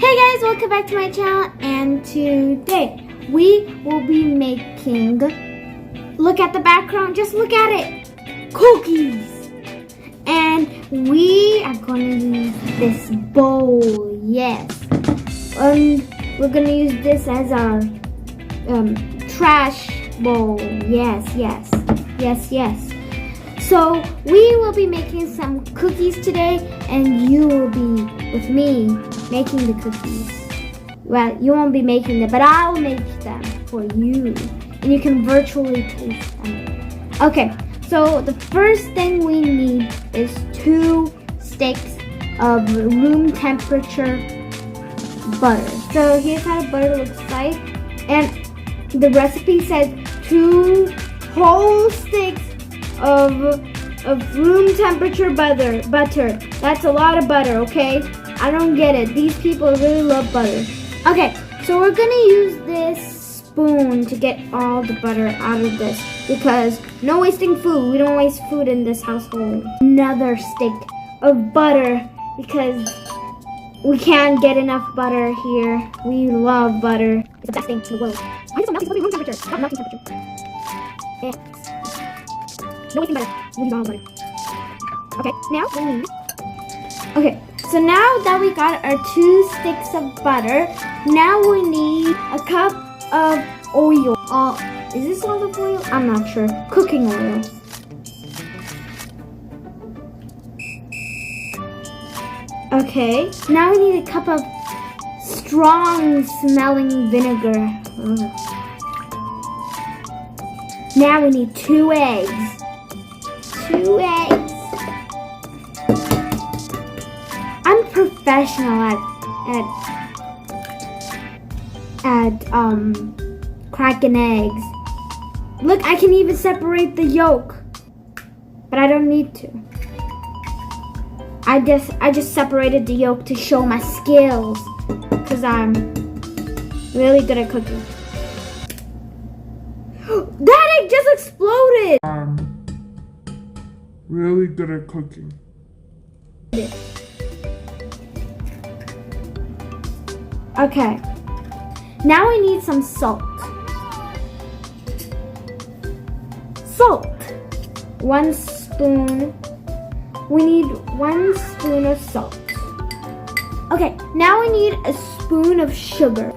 Hey guys, welcome back to my channel, and today we will be making, look at the background, just look at it, cookies. And we are going to use this bowl, yes. And we're going to use this as our trash bowl, yes. So we will be making some cookies today, and you will be with me making the cookies. Well, you won't be making them, but I'll make them for you, and you can virtually taste them. Okay, so the first thing we need is 2 sticks of room temperature butter. So here's how the butter looks like, and the recipe says 2 whole sticks of room temperature butter. That's a lot of butter, okay? I don't get it. These people really love butter. Okay, so we're gonna use this spoon to get all the butter out of this, because no wasting food. We don't waste food in this household. Another stick of butter, because we can't get enough butter here. We love butter. It's the best thing in the world. Why is it melting? It's room temperature, not melting temperature. Yeah. No wasting butter. We use all the butter. Okay, now we need. Okay, so now that we got our 2 sticks of butter, now we need a cup of oil. Is this olive oil? I'm not sure. Cooking oil. Okay, now we need a cup of strong smelling vinegar. Now we need 2 eggs. 2 eggs. I'm professional at cracking eggs. Look, I can even separate the yolk, but I don't need to. I just separated the yolk to show my skills, because I'm really good at cooking. That egg just exploded! Really good at cooking. Okay, now we need some salt. Salt. 1 spoon. We need 1 spoon of salt. Okay, now we need a spoon of sugar.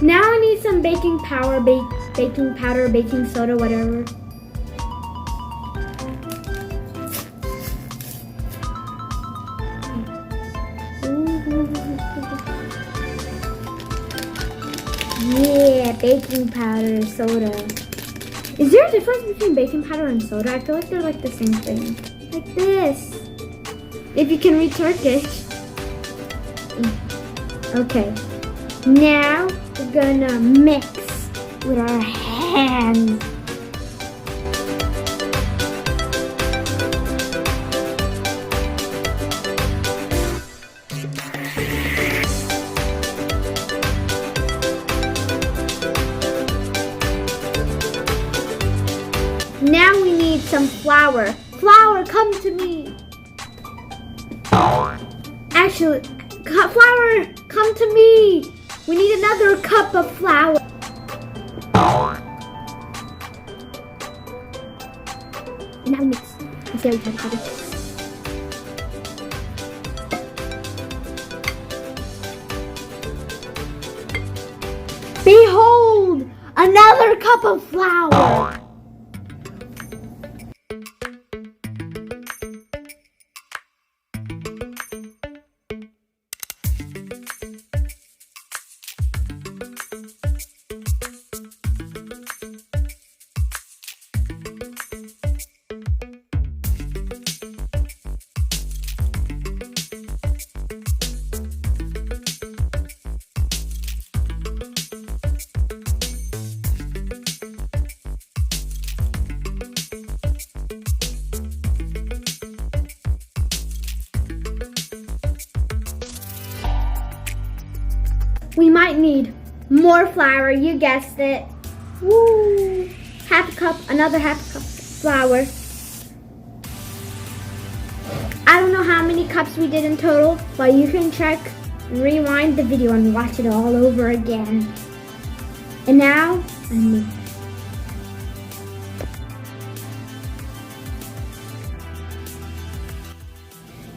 Now I need some baking powder, baking soda, whatever. Yeah, baking powder, soda. Is there a difference between baking powder and soda? I feel like they're like the same thing. Like this. If you can read Turkish. Okay. Now we're gonna mix with our hands. Now we need some flour. Flour, come to me. Actually, flour, come to me. We need another cup of flour. Now we mix. Let's see how we try to cover. Behold, another cup of flour. We might need more flour, you guessed it. Woo! Half a cup, another half a cup of flour. I how many cups we did in total? Well, you can check, rewind the video and watch it all over again. And now, I'm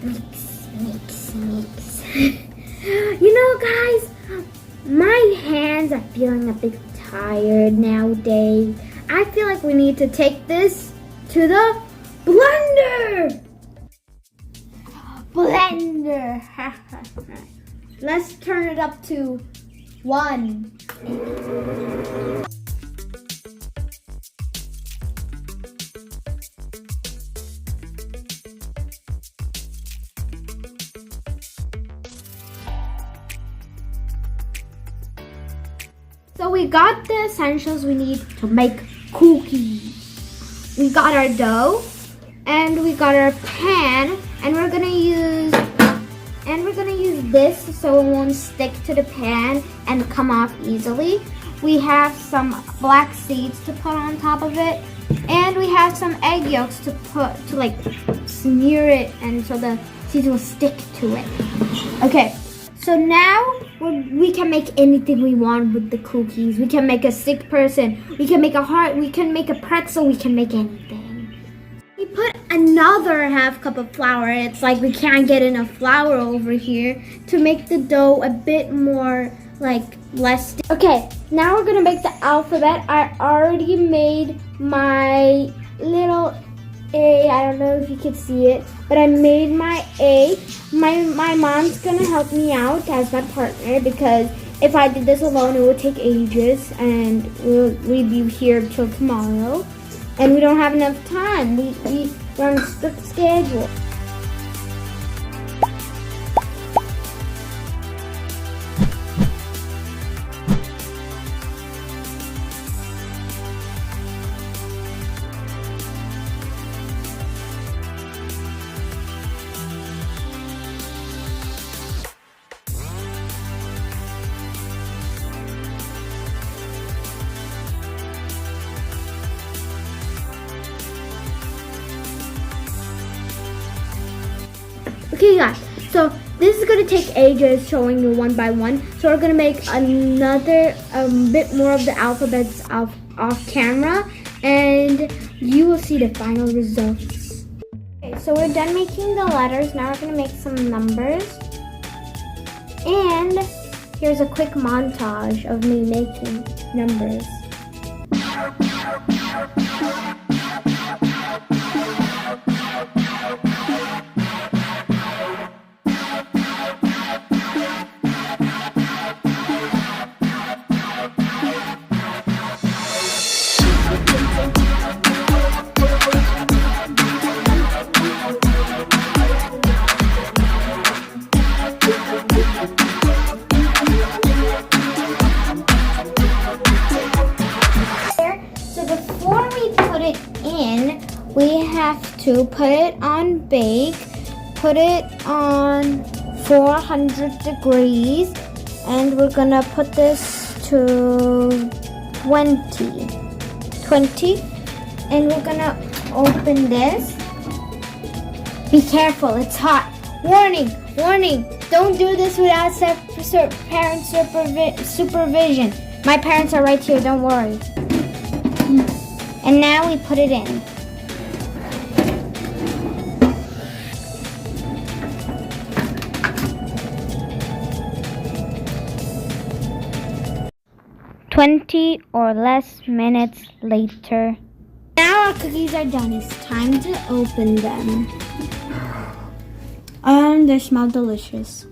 mix. Mix. You know, guys, my hands are feeling a bit tired nowadays. I feel like we need to take this to the blender. Let's turn it up to 1. So we got the essentials we need to make cookies. We got our dough and we got our pan, and we're gonna use this so it won't stick to the pan and come off easily. We have some black seeds to put on top of it, and we have some egg yolks to like smear it, and so the seeds will stick to it. Okay. So now we can make anything we want with the cookies. We can make a sick person. We can make a heart. We can make a pretzel. We can make anything. We put another half cup of flour. It's like we can't get enough flour over here to make the dough a bit more less. Okay, now we're gonna make the alphabet. I already made my little A. I don't know if you can see it, but I made my A. My mom's gonna help me out as my partner, because if I did this alone it would take ages and we'd be here till tomorrow and we don't have enough time. We're on a strict schedule. Okay guys, so this is going to take ages showing you one by one. So we're going to make another bit more of the alphabets off camera, and you will see the final results. Okay, so we're done making the letters. Now we're going to make some numbers. And here's a quick montage of me making numbers. We have to put it on bake, put it on 400 degrees, and we're gonna put this to 20, and we're gonna open this. Be careful, it's hot. Warning, don't do this without parent supervision. My parents are right here, don't worry. And now we put it in. "20 or less minutes later." Now our cookies are done. It's time to open them. They smell delicious.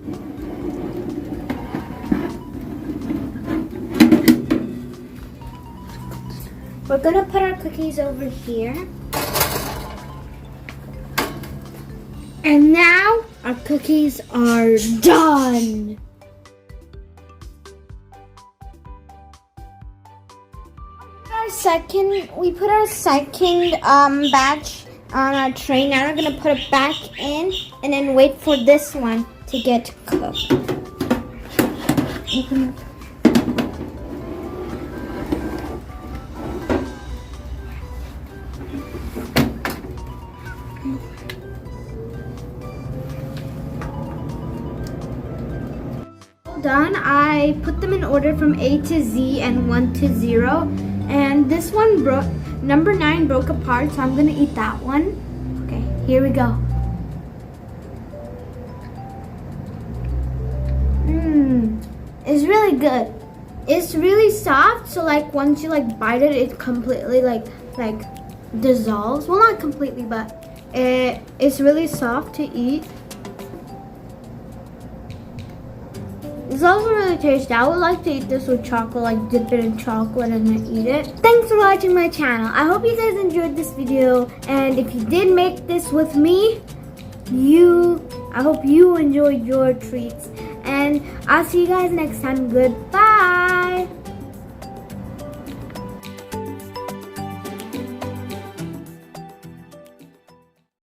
We're gonna put our cookies over here. And now our cookies are done. We put our second batch on our tray. Now we're gonna put it back in and then wait for this one to get cooked. done. I put them in order from A to Z and 1 to 0. And this one broke, number 9 broke apart, so I'm gonna eat that one. Okay, here we go. It's really good. It's really soft, so like once you like bite it, it completely like dissolves. Well, not completely, but it's really soft to eat. It's also really tasty. I would like to eat this with chocolate, like dip it in chocolate and then eat it. Thanks for watching my channel. I hope you guys enjoyed this video, and if you did make this with me, I hope you enjoyed your treats. And I'll see you guys next time. Goodbye.